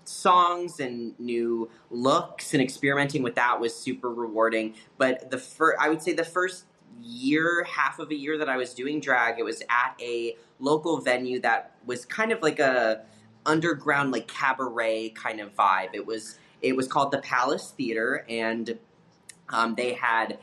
songs and new looks and experimenting with that was super rewarding. But I would say the first half of a year that I was doing drag, it was at a local venue that was kind of like a underground like cabaret kind of vibe. It was called the Palace Theater, and they had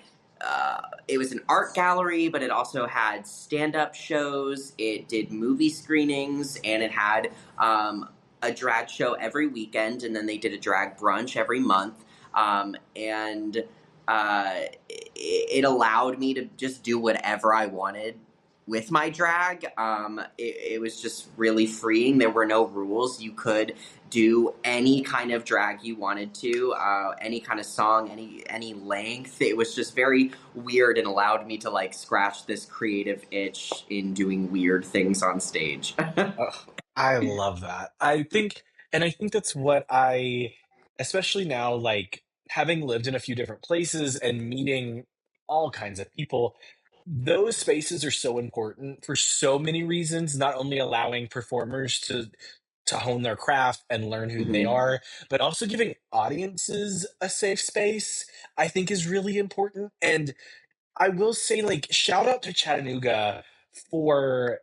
it was an art gallery, but it also had stand-up shows. It did movie screenings, and it had a drag show every weekend, and then they did a drag brunch every month. And it allowed me to just do whatever I wanted with my drag. It was just really freeing. There were no rules. You could do any kind of drag you wanted to, any kind of song, any length. It was just very weird and allowed me to like scratch this creative itch in doing weird things on stage. Oh, I love that. I think that's what especially now, like having lived in a few different places and meeting all kinds of people, those spaces are so important for so many reasons, not only allowing performers to hone their craft and learn who they Mhm. are, but also giving audiences a safe space, I think is really important. And I will say, like, shout out to Chattanooga for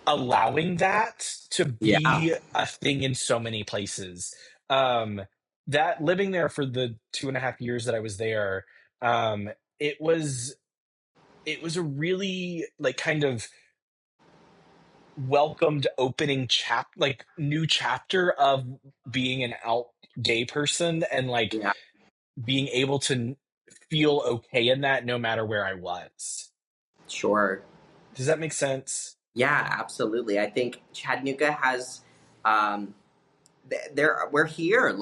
allowing that to Yeah, be a thing in so many places. Um, that living there for the 2.5 years that I was there, um, it was it was a really like kind of welcomed opening like new chapter of being an out gay person and like yeah, being able to feel okay in that no matter where I was. sure. Does that make sense? Yeah, absolutely. I think Chattanooga has um, there we're here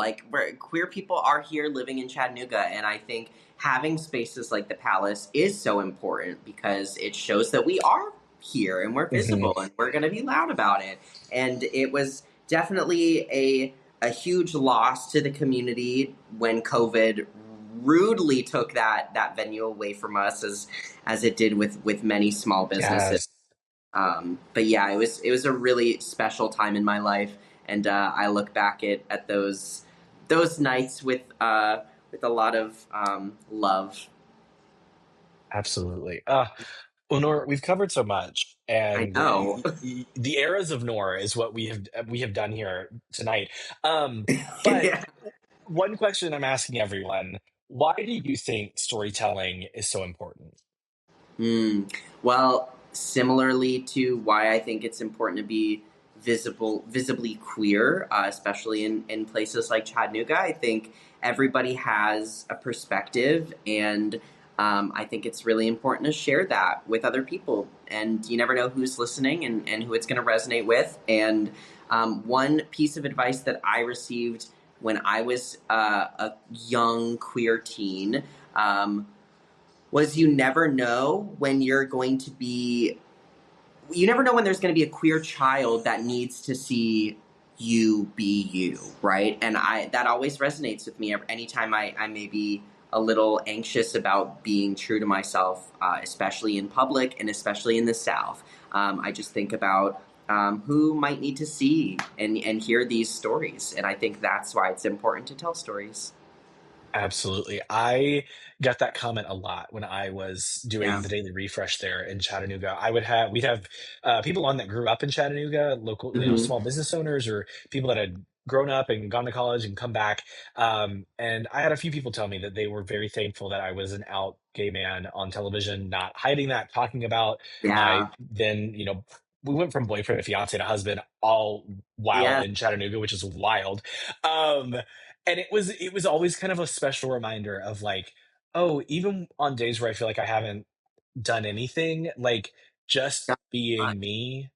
queer people are here living in Chattanooga, and I think having spaces like the Palace is so important because it shows that we are here and we're Mhm. visible and we're going to be loud about it. And it was definitely a huge loss to the community when COVID rudely took that venue away from us, as it did with many small businesses. Yes. But yeah, it was a really special time in my life, and I look back at those nights with a lot of love. Absolutely. Well, Nora, we've covered so much, I and know. the eras of Nora is what we have done here tonight. But Yeah. one question I'm asking everyone: why do you think storytelling is so important? Mm. Well, similarly to why I think it's important to be visibly queer, especially in places like Chattanooga, I think everybody has a perspective, and I think it's really important to share that with other people. And you never know who's listening and who it's going to resonate with. And one piece of advice that I received when I was a young queer teen. Was you never know when you're going to be you never know when there's going to be a queer child that needs to see you be you, right? And I that always resonates with me anytime I may be a little anxious about being true to myself, especially in public and especially in the South. I just think about who might need to see and hear these stories, and I think that's why it's important to tell stories. Absolutely. I got that comment a lot when I was doing Yeah. the daily refresh there in Chattanooga. We'd have people on that grew up in Chattanooga, local, Hmm. small business owners or people that had grown up and gone to college and come back. And I had a few people tell me that they were very thankful that I was an out gay man on television, not hiding that, talking about my Yeah. then, we went from boyfriend to fiance to husband all while Yes. in Chattanooga, which is wild. Um, and it was always kind of a special reminder of like, oh, even on days where I feel like I haven't done anything, like just being me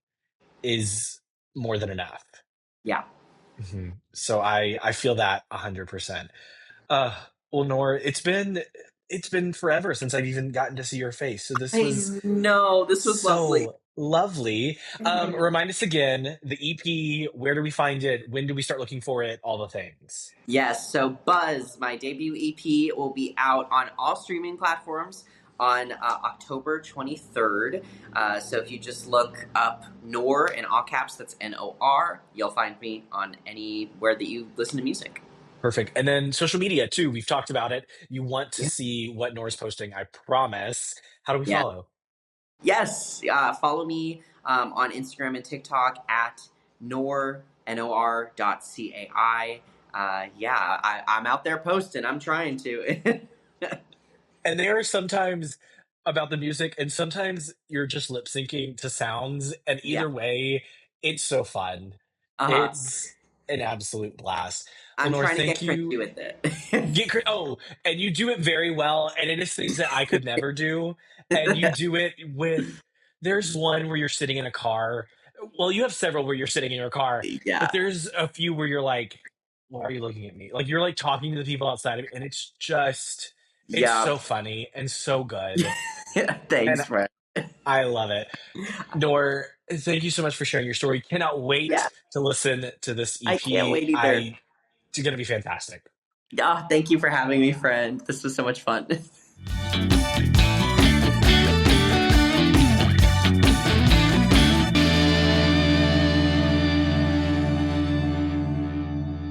is more than enough. Yeah. So I feel that 100%. Well, Nor, it's been forever since I've even gotten to see your face. So this I was know. This was lovely. so lovely. Remind us again, the EP, where do we find it? When do we start looking for it? All the things. Yes, so Buzz, my debut EP, will be out on all streaming platforms on October 23rd. So if you just look up Nor in all caps, that's Nor, you'll find me on anywhere that you listen to music. Perfect. And then social media too. We've talked about it. You want to Yeah. see what Nora's posting, I promise. How do we Yeah. follow? Yes. Follow me on Instagram and TikTok at Nor.cai. Yeah, I'm out there posting. I'm trying to. And they are sometimes about the music, and sometimes you're just lip syncing to sounds. And Yeah. either way, it's so fun. Uh-huh. It's an absolute blast. I'm Lenore, trying to thank get cringy you. with it. And you do it very well. And it is things that I could never do. And you do it with, there's one where you're sitting in a car. Well, you have several where you're sitting in your car, but Yeah. there's a few where you're like, why are you looking at me? Like you're like talking to the people outside of it. And it's Yeah. so funny and so good. Thanks, And friend. I love it. Nor, thank you so much for sharing your story. Cannot Yeah. wait to listen to this I can't EP. wait either. It's going to be fantastic. Ah, thank you for having me, friend. This was so much fun.